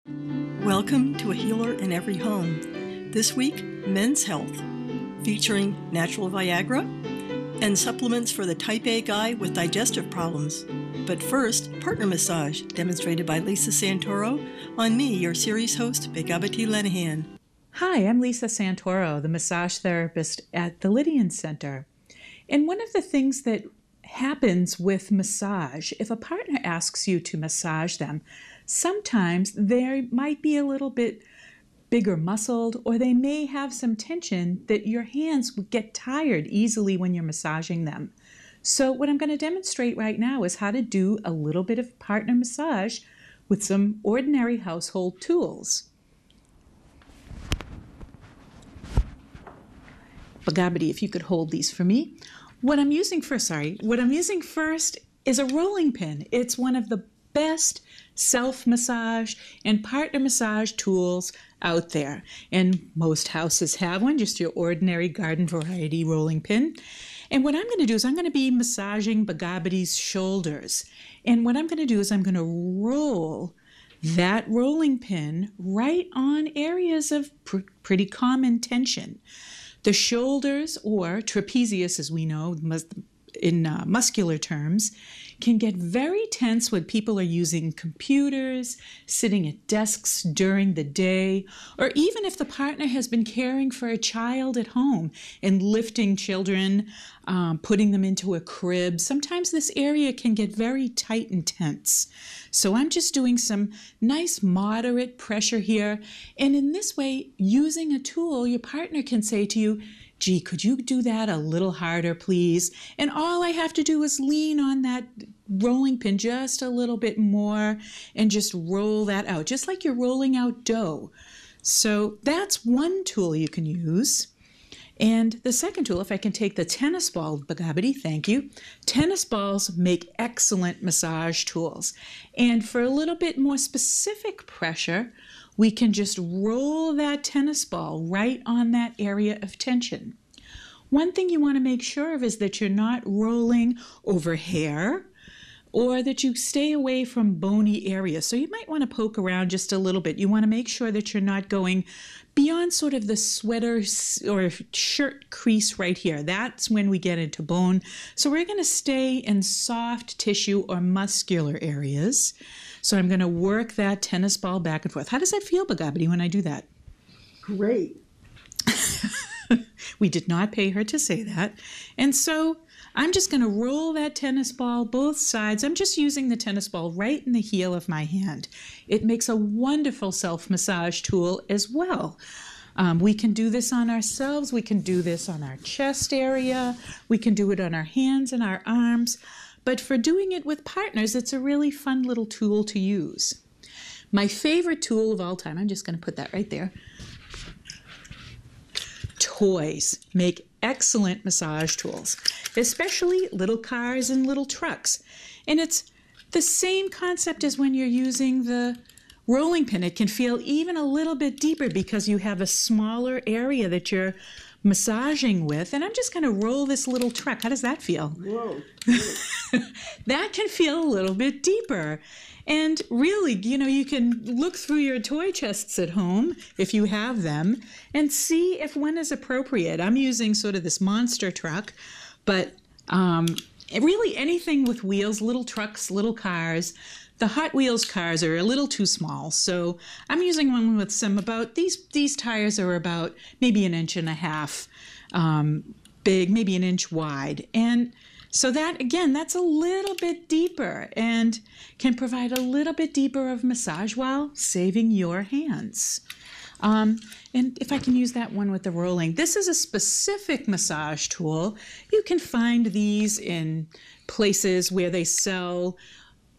Welcome to A Healer in Every Home. This week, Men's Health, featuring natural Viagra and supplements for the type A guy with digestive problems. But first, partner massage, demonstrated by Lisa Santoro, on me, your series host, Begabati Lenahan. Hi, I'm Lisa Santoro, the massage therapist at the Lydian Center. And one of the things that happens with massage, if a partner asks you to massage them, sometimes they might be a little bit bigger muscled, or they may have some tension that your hands would get tired easily when you're massaging them. So what I'm going to demonstrate right now is how to do a little bit of partner massage with some ordinary household tools. Bagabity, if you could hold these for me. What I'm using first is a rolling pin. It's one of the best self-massage and partner massage tools out there. And most houses have one, just your ordinary garden variety rolling pin. And what I'm going to do is I'm going to be massaging Bagabity's shoulders. And what I'm going to do is I'm going to roll that rolling pin right on areas of pretty common tension. The shoulders, or trapezius as we know in muscular terms, can get very tense when people are using computers, sitting at desks during the day, or even if the partner has been caring for a child at home and lifting children, putting them into a crib. Sometimes this area can get very tight and tense. So I'm just doing some nice moderate pressure here. And in this way, using a tool, your partner can say to you, "Gee, could you do that a little harder, please?" And all I have to do is lean on that rolling pin just a little bit more and just roll that out, just like you're rolling out dough. So that's one tool you can use. And the second tool, if I can take the tennis ball, Bagabity, thank you. Tennis balls make excellent massage tools. And for a little bit more specific pressure, we can just roll that tennis ball right on that area of tension. One thing you want to make sure of is that you're not rolling over hair, or that you stay away from bony areas. So you might want to poke around just a little bit. You want to make sure that you're not going beyond sort of the sweater or shirt crease right here. That's when we get into bone. So we're going to stay in soft tissue or muscular areas. So I'm going to work that tennis ball back and forth. How does that feel, Bagabity, when I do that? Great. We did not pay her to say that. And so I'm just going to roll that tennis ball both sides. I'm just using the tennis ball right in the heel of my hand. It makes a wonderful self-massage tool as well. We can do this on ourselves. We can do this on our chest area. We can do it on our hands and our arms. But for doing it with partners, it's a really fun little tool to use. My favorite tool of all time, I'm just going to put that right there. Toys make excellent massage tools, especially little cars and little trucks. And it's the same concept as when you're using the rolling pin. It can feel even a little bit deeper because you have a smaller area that you're massaging with. And I'm just going to roll this little truck. How does that feel? Whoa. That can feel a little bit deeper. And really, you can look through your toy chests at home, if you have them, and see if one is appropriate. I'm using sort of this monster truck, but really anything with wheels, little trucks, little cars. The Hot Wheels cars are a little too small, so I'm using one with some these tires are about maybe 1.5 inches big, maybe 1 inch wide. And so that, again, that's a little bit deeper and can provide a little bit deeper of massage while saving your hands. And if I can use that one with the rolling, this is a specific massage tool. You can find these in places where they sell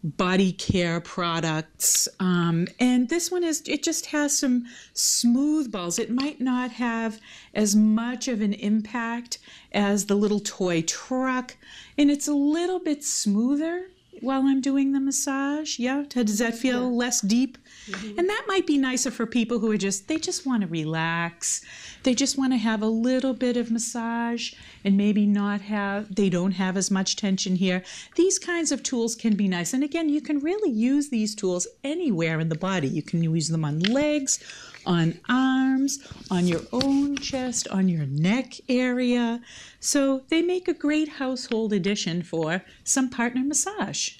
body care products. And this one it just has some smooth balls. It might not have as much of an impact as the little toy truck, and it's a little bit smoother while I'm doing the massage. Yeah, does that feel less deep? Mm-hmm. And that might be nicer for people who are they just want to relax. They just want to have a little bit of massage and maybe they don't have as much tension here. These kinds of tools can be nice. And again, you can really use these tools anywhere in the body. You can use them on legs, on arms, on your own chest, on your neck area. So they make a great household addition for some partner massage.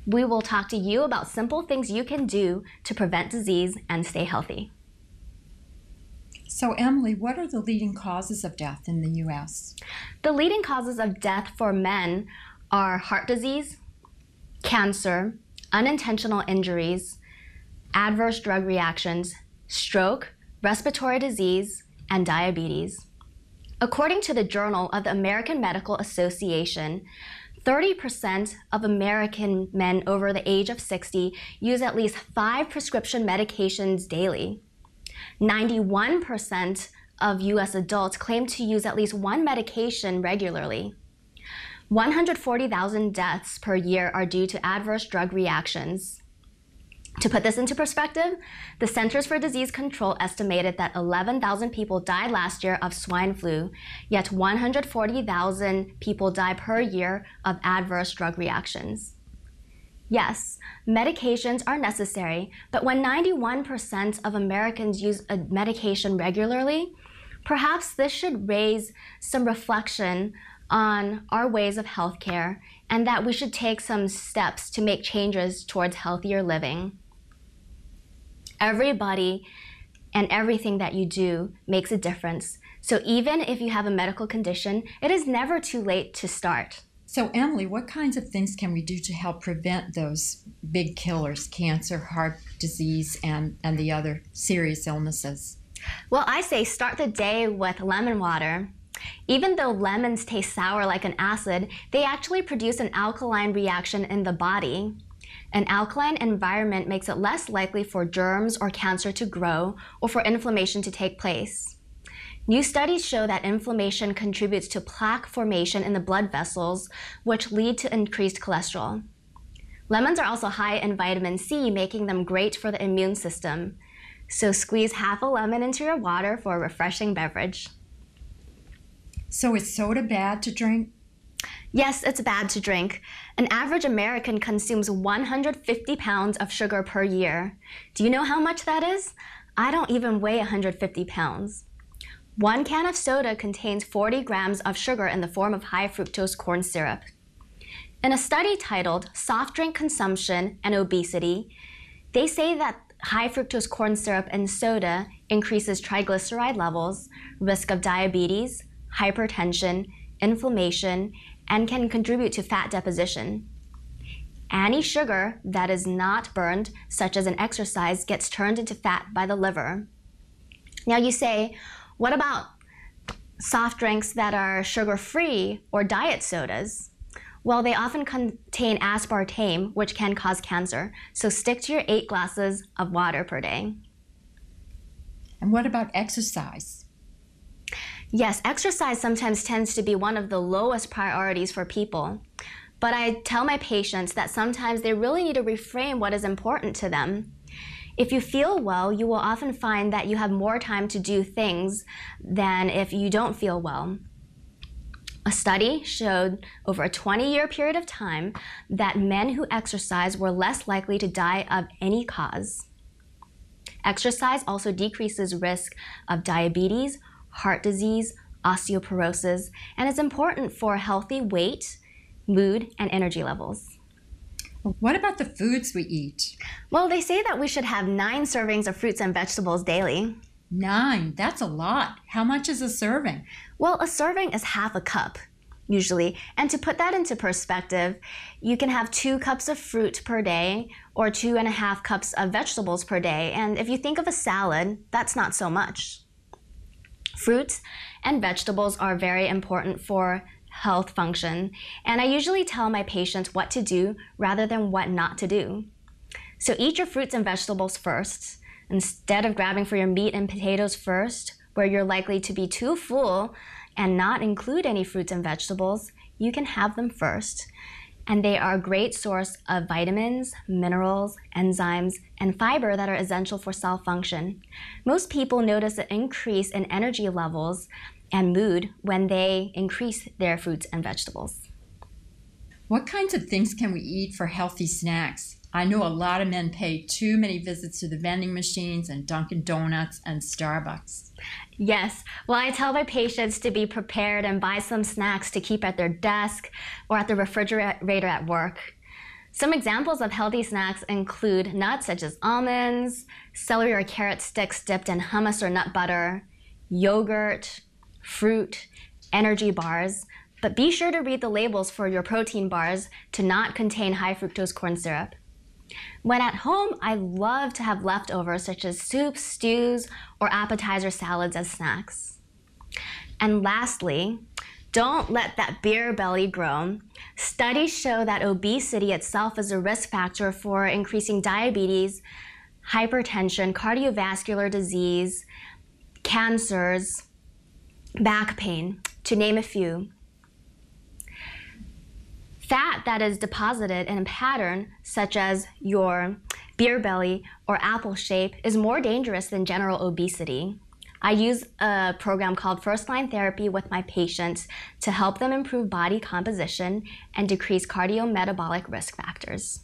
We will talk to you about simple things you can do to prevent disease and stay healthy. So, Emily, what are the leading causes of death in the U.S.? The leading causes of death for men are heart disease, cancer, unintentional injuries, adverse drug reactions, stroke, respiratory disease, and diabetes. According to the Journal of the American Medical Association, 30% of American men over the age of 60 use at least 5 prescription medications daily. 91% of U.S. adults claim to use at least 1 medication regularly. 140,000 deaths per year are due to adverse drug reactions. To put this into perspective, the Centers for Disease Control estimated that 11,000 people died last year of swine flu, yet 140,000 people die per year of adverse drug reactions. Yes, medications are necessary, but when 91% of Americans use a medication regularly, perhaps this should raise some reflection on our ways of healthcare and that we should take some steps to make changes towards healthier living. Everybody and everything that you do makes a difference. So even if you have a medical condition, it is never too late to start. So, Emily, what kinds of things can we do to help prevent those big killers, cancer, heart disease, and the other serious illnesses? Well, I say start the day with lemon water. Even though lemons taste sour like an acid, they actually produce an alkaline reaction in the body. An alkaline environment makes it less likely for germs or cancer to grow or for inflammation to take place. New studies show that inflammation contributes to plaque formation in the blood vessels, which lead to increased cholesterol. Lemons are also high in vitamin C, making them great for the immune system. So squeeze half a lemon into your water for a refreshing beverage. So is soda bad to drink? Yes, it's bad to drink. An average American consumes 150 pounds of sugar per year. Do you know how much that is? I don't even weigh 150 pounds. 1 can of soda contains 40 grams of sugar in the form of high fructose corn syrup. In a study titled Soft Drink Consumption and Obesity, they say that high fructose corn syrup in soda increases triglyceride levels, risk of diabetes, hypertension, inflammation, and can contribute to fat deposition. Any sugar that is not burned, such as an exercise, gets turned into fat by the liver. Now you say, what about soft drinks that are sugar-free or diet sodas? Well, they often contain aspartame, which can cause cancer, so stick to your 8 glasses of water per day. And what about exercise? Yes, exercise sometimes tends to be one of the lowest priorities for people. But I tell my patients that sometimes they really need to reframe what is important to them. If you feel well, you will often find that you have more time to do things than if you don't feel well. A study showed over a 20-year period of time that men who exercise were less likely to die of any cause. Exercise also decreases risk of diabetes, heart disease, osteoporosis, and is important for healthy weight, mood, and energy levels. What about the foods we eat? Well, they say that we should have 9 servings of fruits and vegetables daily. 9? That's a lot. How much is a serving? Well, a serving is half a cup, usually. And to put that into perspective, you can have 2 cups of fruit per day or 2.5 cups of vegetables per day. And if you think of a salad, that's not so much. Fruits and vegetables are very important for health function, and I usually tell my patients what to do rather than what not to do. So eat your fruits and vegetables first. Instead of grabbing for your meat and potatoes first, where you're likely to be too full and not include any fruits and vegetables, you can have them first. And they are a great source of vitamins, minerals, enzymes, and fiber that are essential for cell function. Most people notice an increase in energy levels and mood when they increase their fruits and vegetables. What kinds of things can we eat for healthy snacks? I know a lot of men pay too many visits to the vending machines and Dunkin' Donuts and Starbucks. Yes, well, I tell my patients to be prepared and buy some snacks to keep at their desk or at the refrigerator at work. Some examples of healthy snacks include nuts such as almonds, celery or carrot sticks dipped in hummus or nut butter, yogurt, fruit, energy bars, but be sure to read the labels for your protein bars to not contain high fructose corn syrup. When at home, I love to have leftovers such as soups, stews, or appetizer salads as snacks. And lastly, don't let that beer belly grow. Studies show that obesity itself is a risk factor for increasing diabetes, hypertension, cardiovascular disease, cancers, back pain, to name a few. Fat that is deposited in a pattern, such as your beer belly or apple shape, is more dangerous than general obesity. I use a program called First Line Therapy with my patients to help them improve body composition and decrease cardiometabolic risk factors.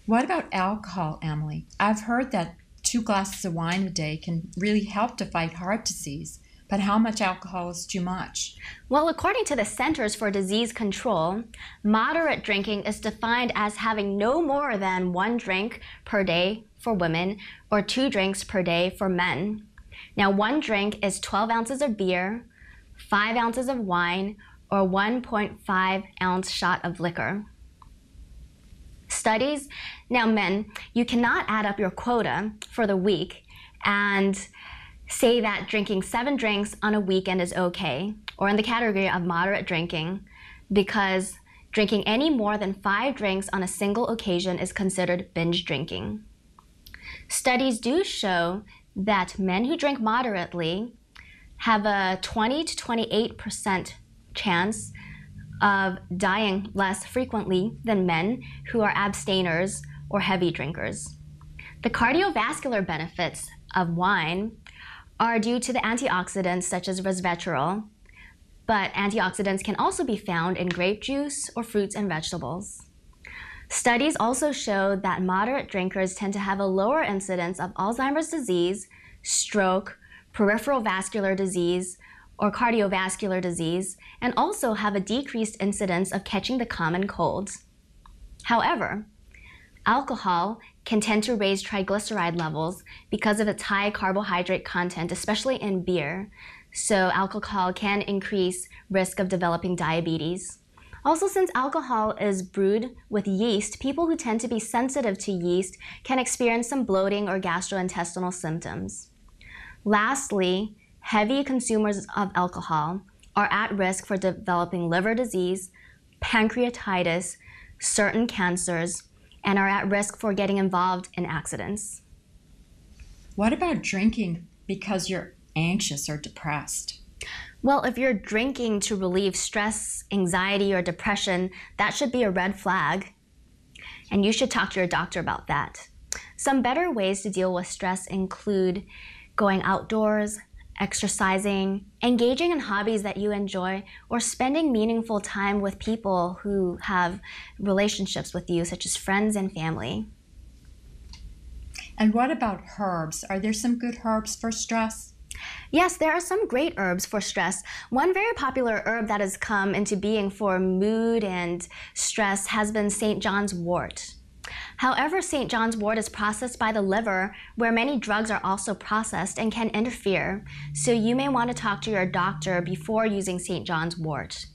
What about alcohol, Emily? I've heard that 2 glasses of wine a day can really help to fight heart disease. But how much alcohol is too much? Well, according to the Centers for Disease Control, moderate drinking is defined as having no more than 1 drink per day for women or 2 drinks per day for men. Now, 1 drink is 12 ounces of beer, 5 ounces of wine, or 1.5 ounce shot of liquor. Studies, now men, you cannot add up your quota for the week and say that drinking 7 drinks on a weekend is okay, or in the category of moderate drinking, because drinking any more than 5 drinks on a single occasion is considered binge drinking. Studies do show that men who drink moderately have a 20 to 28% chance of dying less frequently than men who are abstainers or heavy drinkers. The cardiovascular benefits of wine are due to the antioxidants such as resveratrol, but antioxidants can also be found in grape juice or fruits and vegetables. Studies also show that moderate drinkers tend to have a lower incidence of Alzheimer's disease, stroke, peripheral vascular disease, or cardiovascular disease, and also have a decreased incidence of catching the common colds. However, alcohol can tend to raise triglyceride levels because of its high carbohydrate content, especially in beer. So alcohol can increase risk of developing diabetes. Also, since alcohol is brewed with yeast, people who tend to be sensitive to yeast can experience some bloating or gastrointestinal symptoms. Lastly, heavy consumers of alcohol are at risk for developing liver disease, pancreatitis, certain cancers, and are at risk for getting involved in accidents. What about drinking because you're anxious or depressed? Well, if you're drinking to relieve stress, anxiety, or depression, that should be a red flag, and you should talk to your doctor about that. Some better ways to deal with stress include going outdoors, exercising, engaging in hobbies that you enjoy, or spending meaningful time with people who have relationships with you, such as friends and family. And what about herbs? Are there some good herbs for stress? Yes, there are some great herbs for stress. One very popular herb that has come into being for mood and stress has been St. John's wort. However, St. John's wort is processed by the liver, where many drugs are also processed and can interfere, so you may want to talk to your doctor before using St. John's wort.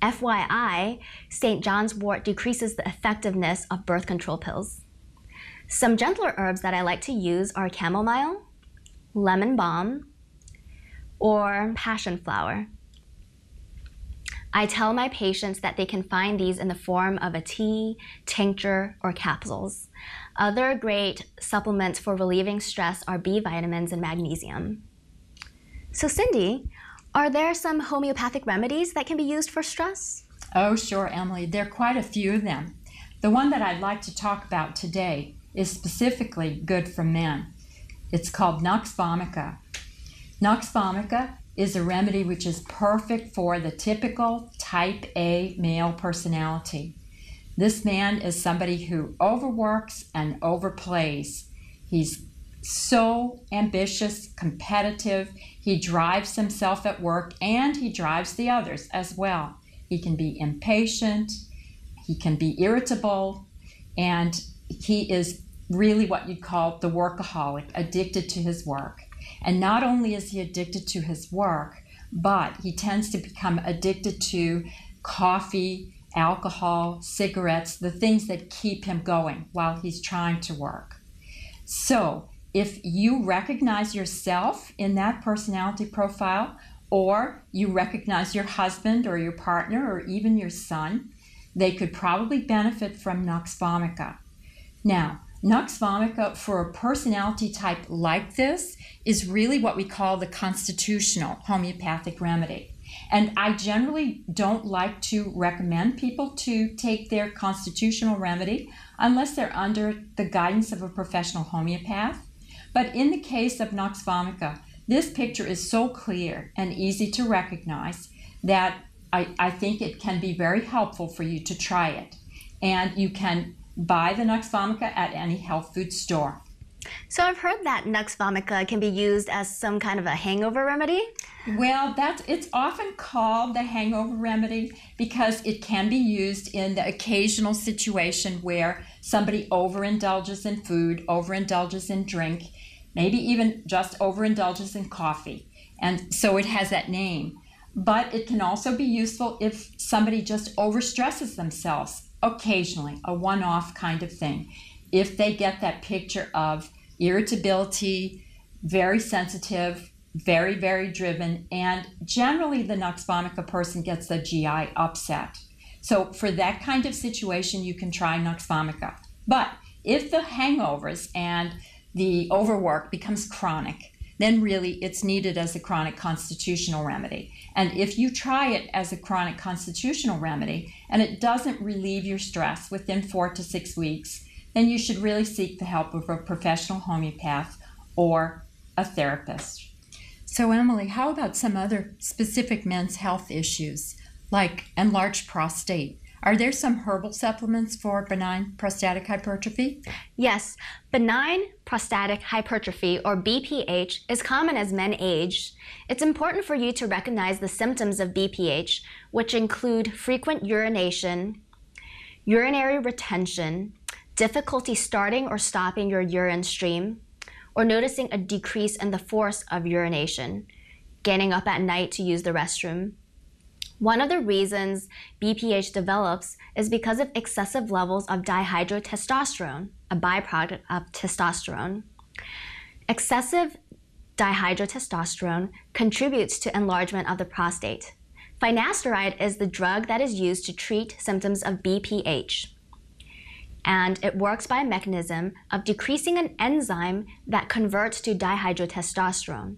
FYI, St. John's wort decreases the effectiveness of birth control pills. Some gentler herbs that I like to use are chamomile, lemon balm, or passion flower. I tell my patients that they can find these in the form of a tea, tincture, or capsules. Other great supplements for relieving stress are B vitamins and magnesium. So Cindy, are there some homeopathic remedies that can be used for stress? Oh, sure, Emily. There are quite a few of them. The one that I'd like to talk about today is specifically good for men. It's called Nux vomica. Nux vomica is a remedy which is perfect for the typical type A male personality. This man is somebody who overworks and overplays. He's so ambitious, competitive. He drives himself at work and he drives the others as well. He can be impatient, he can be irritable, and he is really what you'd call the workaholic, addicted to his work. And not only is he addicted to his work, but he tends to become addicted to coffee, alcohol, cigarettes, the things that keep him going while he's trying to work. So if you recognize yourself in that personality profile, or you recognize your husband or your partner or even your son, they could probably benefit from Nux vomica. Now, Nux vomica for a personality type like this is really what we call the constitutional homeopathic remedy. And I generally don't like to recommend people to take their constitutional remedy unless they're under the guidance of a professional homeopath. But in the case of Nux vomica, this picture is so clear and easy to recognize that I think it can be very helpful for you to try it. And you can buy the Nux vomica at any health food store. So I've heard that Nux vomica can be used as some kind of a hangover remedy. Well, it's often called the hangover remedy because it can be used in the occasional situation where somebody overindulges in food, overindulges in drink, maybe even just overindulges in coffee. And so it has that name. But it can also be useful if somebody just overstresses themselves occasionally, a one-off kind of thing. If they get that picture of irritability, very sensitive, very, very driven, and generally the Nux vomica person gets the GI upset. So for that kind of situation, you can try Nux vomica. But if the hangovers and the overwork becomes chronic, then really it's needed as a chronic constitutional remedy. And if you try it as a chronic constitutional remedy and it doesn't relieve your stress within 4 to 6 weeks, then you should really seek the help of a professional homeopath or a therapist. So Emily, how about some other specific men's health issues like enlarged prostate? Are there some herbal supplements for benign prostatic hypertrophy? Yes, benign prostatic hypertrophy, or BPH, is common as men age. It's important for you to recognize the symptoms of BPH, which include frequent urination, urinary retention, difficulty starting or stopping your urine stream, or noticing a decrease in the force of urination, getting up at night to use the restroom. One of the reasons BPH develops is because of excessive levels of dihydrotestosterone, a byproduct of testosterone. Excessive dihydrotestosterone contributes to enlargement of the prostate. Finasteride is the drug that is used to treat symptoms of BPH. And it works by a mechanism of decreasing an enzyme that converts to dihydrotestosterone.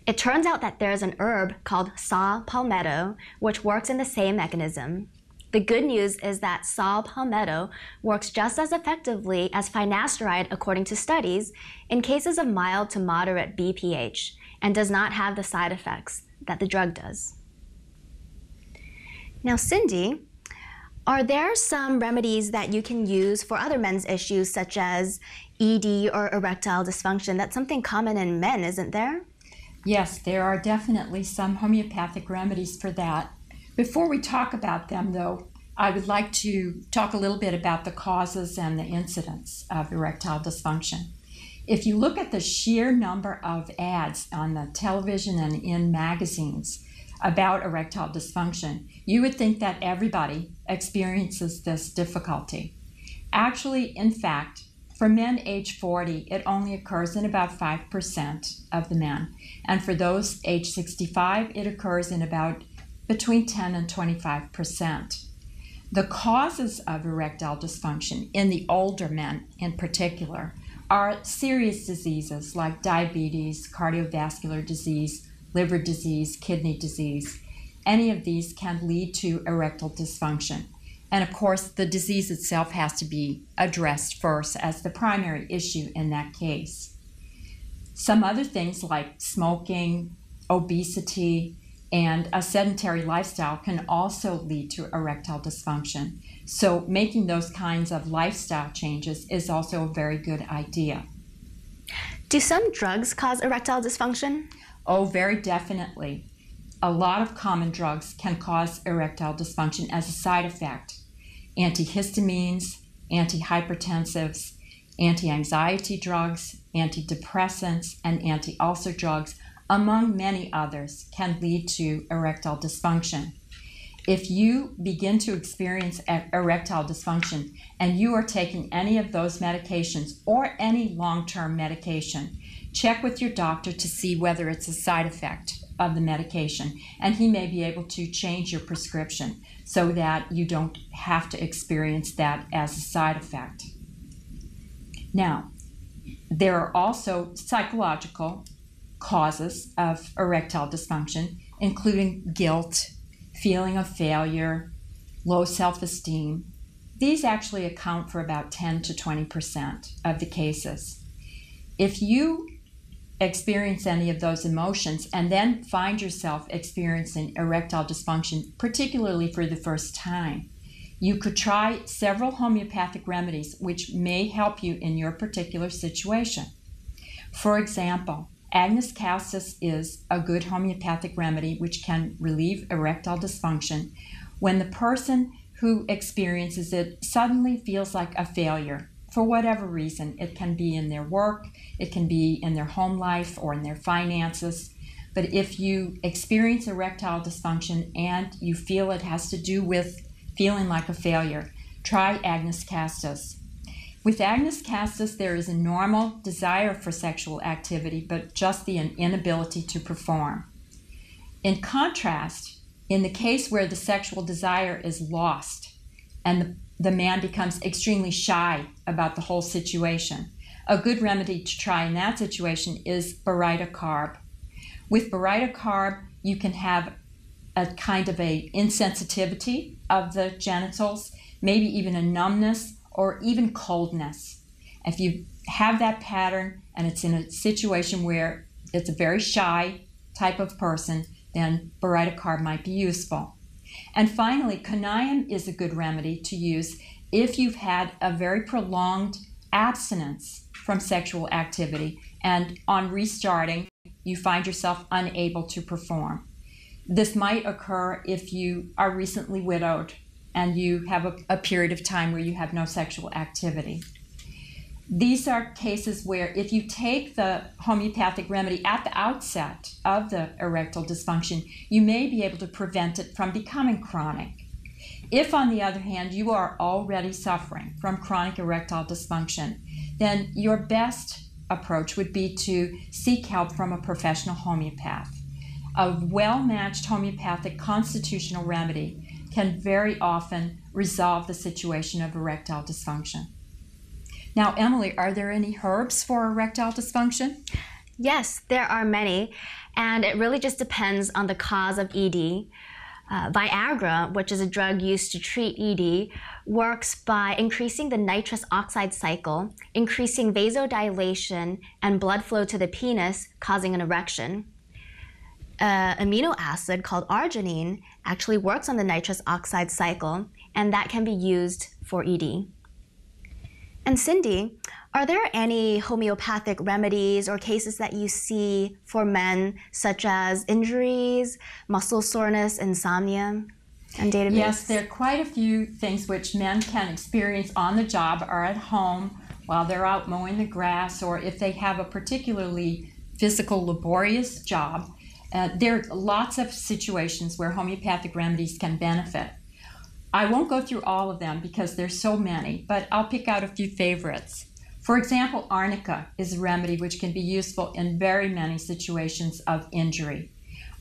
It turns out that there's an herb called saw palmetto, which works in the same mechanism. The good news is that saw palmetto works just as effectively as finasteride according to studies in cases of mild to moderate BPH and does not have the side effects that the drug does. Now, Cindy, are there some remedies that you can use for other men's issues such as ED or erectile dysfunction? That's something common in men, isn't there? Yes, there are definitely some homeopathic remedies for that. Before we talk about them, though, I would like to talk a little bit about the causes and the incidence of erectile dysfunction. If you look at the sheer number of ads on the television and in magazines about erectile dysfunction, you would think that everybody experiences this difficulty. Actually, in fact, for men age 40, it only occurs in about 5% of the men. And for those age 65, it occurs in about between 10 and 25%. The causes of erectile dysfunction in the older men in particular are serious diseases like diabetes, cardiovascular disease, liver disease, kidney disease. Any of these can lead to erectile dysfunction. And of course, the disease itself has to be addressed first as the primary issue in that case. Some other things like smoking, obesity, and a sedentary lifestyle can also lead to erectile dysfunction. So making those kinds of lifestyle changes is also a very good idea. Do some drugs cause erectile dysfunction? Oh, very definitely. A lot of common drugs can cause erectile dysfunction as a side effect. Antihistamines, antihypertensives, anti-anxiety drugs, antidepressants, and anti-ulcer drugs, among many others, can lead to erectile dysfunction. If you begin to experience erectile dysfunction and you are taking any of those medications or any long-term medication, check with your doctor to see whether it's a side effect of the medication, and he may be able to change your prescription so that you don't have to experience that as a side effect. Now, there are also psychological causes of erectile dysfunction, including guilt, feeling of failure, low self-esteem. These actually account for about 10 to 20% of the cases. If you experience any of those emotions and then find yourself experiencing erectile dysfunction, particularly for the first time, you could try several homeopathic remedies which may help you in your particular situation. For example, Agnus castus is a good homeopathic remedy which can relieve erectile dysfunction when the person who experiences it suddenly feels like a failure. For whatever reason, it can be in their work, it can be in their home life or in their finances. But if you experience erectile dysfunction and you feel it has to do with feeling like a failure, try Agnus castus. With Agnus castus, there is a normal desire for sexual activity, but just the inability to perform. In contrast, in the case where the sexual desire is lost and the man becomes extremely shy about the whole situation, a good remedy to try in that situation is baryta carb. With baryta carb, you can have a kind of a insensitivity of the genitals, maybe even a numbness or even coldness. If you have that pattern and it's in a situation where it's a very shy type of person, then baryta carb might be useful. And finally, conium is a good remedy to use if you've had a very prolonged abstinence from sexual activity and on restarting, you find yourself unable to perform. This might occur if you are recently widowed and you have a period of time where you have no sexual activity. These are cases where if you take the homeopathic remedy at the outset of the erectile dysfunction, you may be able to prevent it from becoming chronic. If, on the other hand, you are already suffering from chronic erectile dysfunction, then your best approach would be to seek help from a professional homeopath. A well-matched homeopathic constitutional remedy can very often resolve the situation of erectile dysfunction. Now, Emily, are there any herbs for erectile dysfunction? Yes, there are many, and it really just depends on the cause of ED. Viagra, which is a drug used to treat ED, works by increasing the nitrous oxide cycle, increasing vasodilation and blood flow to the penis, causing an erection. Amino acid called arginine actually works on the nitrous oxide cycle, and that can be used for ED. And Cindy, are there any homeopathic remedies or cases that you see for men, such as injuries, muscle soreness, insomnia, and database? Yes, there are quite a few things which men can experience on the job or at home while they're out mowing the grass, or if they have a particularly physical, laborious job. There are lots of situations where homeopathic remedies can benefit. I won't go through all of them because there's so many, but I'll pick out a few favorites. For example, arnica is a remedy which can be useful in very many situations of injury.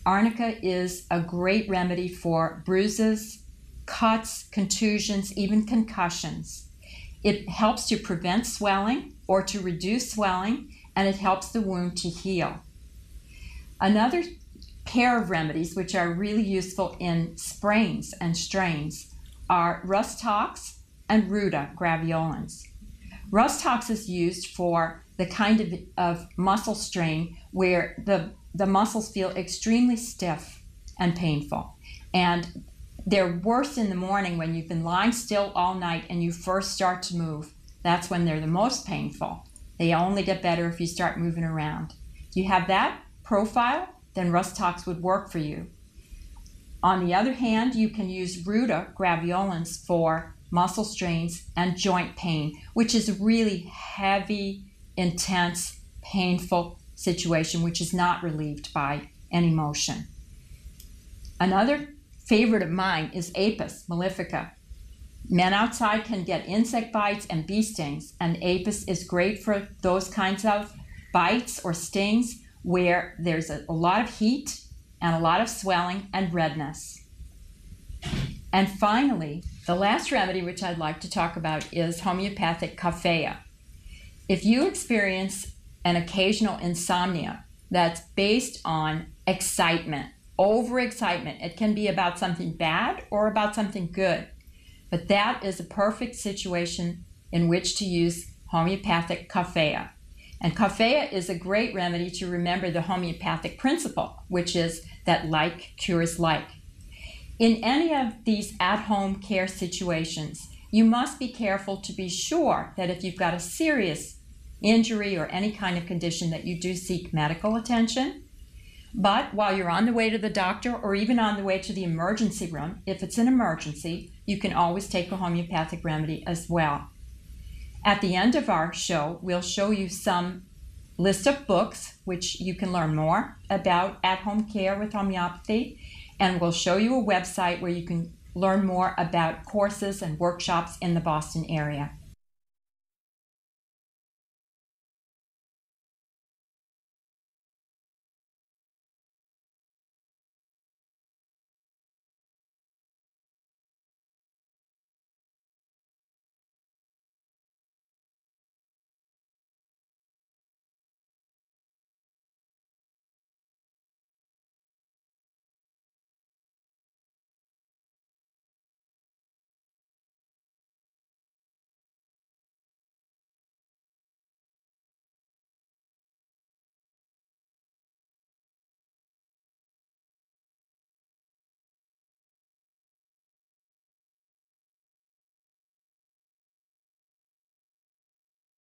Arnica is a great remedy for bruises, cuts, contusions, even concussions. It helps to prevent swelling or to reduce swelling, and it helps the wound to heal. Another pair of remedies which are really useful in sprains and strains are Rhus tox and Ruta graveolens. Rhus tox is used for the kind of muscle strain where the muscles feel extremely stiff and painful. And they're worse in the morning when you've been lying still all night and you first start to move. That's when they're the most painful. They only get better if you start moving around. If you have that profile, then Rhus tox would work for you. On the other hand, you can use Ruta graveolens for muscle strains and joint pain, which is a really heavy, intense, painful situation which is not relieved by any motion. Another favorite of mine is Apis mellifica. Men outside can get insect bites and bee stings, and Apis is great for those kinds of bites or stings where there's a lot of heat and a lot of swelling and redness. And finally, the last remedy which I'd like to talk about is homeopathic coffea. If you experience an occasional insomnia that's based on excitement, overexcitement, it can be about something bad or about something good, but that is a perfect situation in which to use homeopathic coffea. And coffea is a great remedy to remember the homeopathic principle, which is that like cures like. In any of these at-home care situations, you must be careful to be sure that if you've got a serious injury or any kind of condition that you do seek medical attention. But while you're on the way to the doctor or even on the way to the emergency room, if it's an emergency, you can always take a homeopathic remedy as well. At the end of our show, we'll show you some list of books which you can learn more about at-home care with homeopathy, and we'll show you a website where you can learn more about courses and workshops in the Boston area.